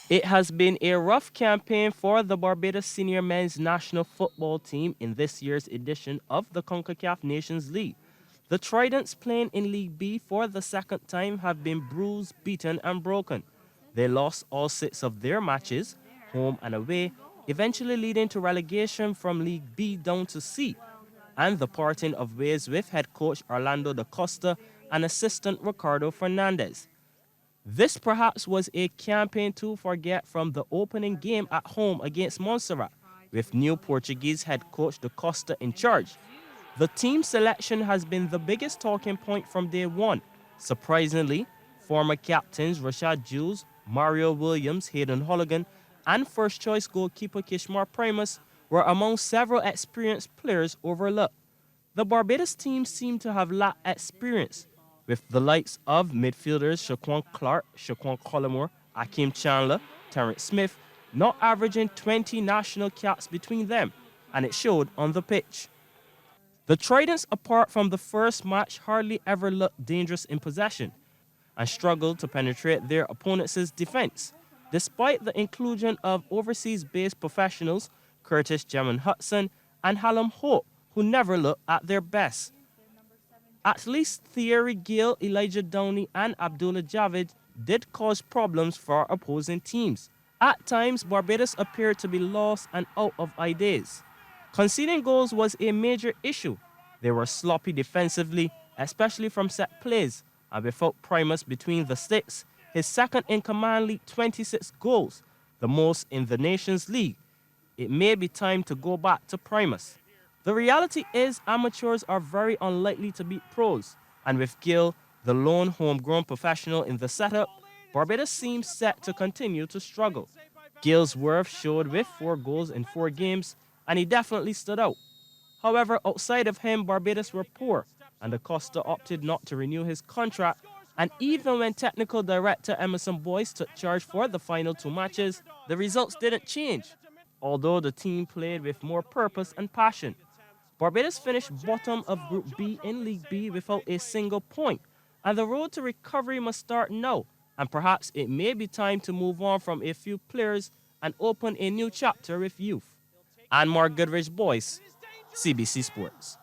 It has been a rough campaign for the Barbados senior men's national football team in this year's edition of the CONCACAF Nations League. The Tridents playing in League B for the second time have been bruised, beaten and broken. They lost all 6 of their matches, home and away, eventually leading to relegation from League B down to C, and the parting of ways with head coach Orlando da Costa and assistant Ricardo Fernandez. This perhaps was a campaign to forget from the opening game at home against Montserrat, with new Portuguese head coach Da Costa in charge. The team selection has been the biggest talking point from day one. Surprisingly, former captains Rashad Jules, Mario Williams, Hayden Holligan, and first-choice goalkeeper Kishmar Primus were among several experienced players overlooked. The Barbados team seemed to have lacked experience, with the likes of midfielders Shaquan Clark, Shaquan Collymore, Akeem Chandler, Terrence Smith, not averaging 20 national caps between them, and it showed on the pitch. The Tridents, apart from the first match, hardly ever looked dangerous in possession and struggled to penetrate their opponents' defense, despite the inclusion of overseas-based professionals Curtis Gemon Hudson and Hallam Hope, who never looked at their best. At least Thierry Gill, Elijah Downey, and Abdullah Javid did cause problems for opposing teams. At times, Barbados appeared to be lost and out of ideas. Conceding goals was a major issue. They were sloppy defensively, especially from set plays, and without Primus between the sticks, his second-in-command league 26 goals, the most in the Nations League. It may be time to go back to Primus. The reality is amateurs are very unlikely to beat pros, and with Gill, the lone homegrown professional in the setup, Barbados seems set to continue to struggle. Gill's worth showed with 4 goals in 4 games, and he definitely stood out. However, outside of him, Barbados were poor, and Da Costa opted not to renew his contract, and even when technical director Emerson Boyce took charge for the final 2 matches, the results didn't change, although the team played with more purpose and passion. Barbados finished bottom of Group B in League B without a single point, and the road to recovery must start now, and perhaps it may be time to move on from a few players and open a new chapter with youth. Anmar, Goodridge-Boyce, CBC Sports.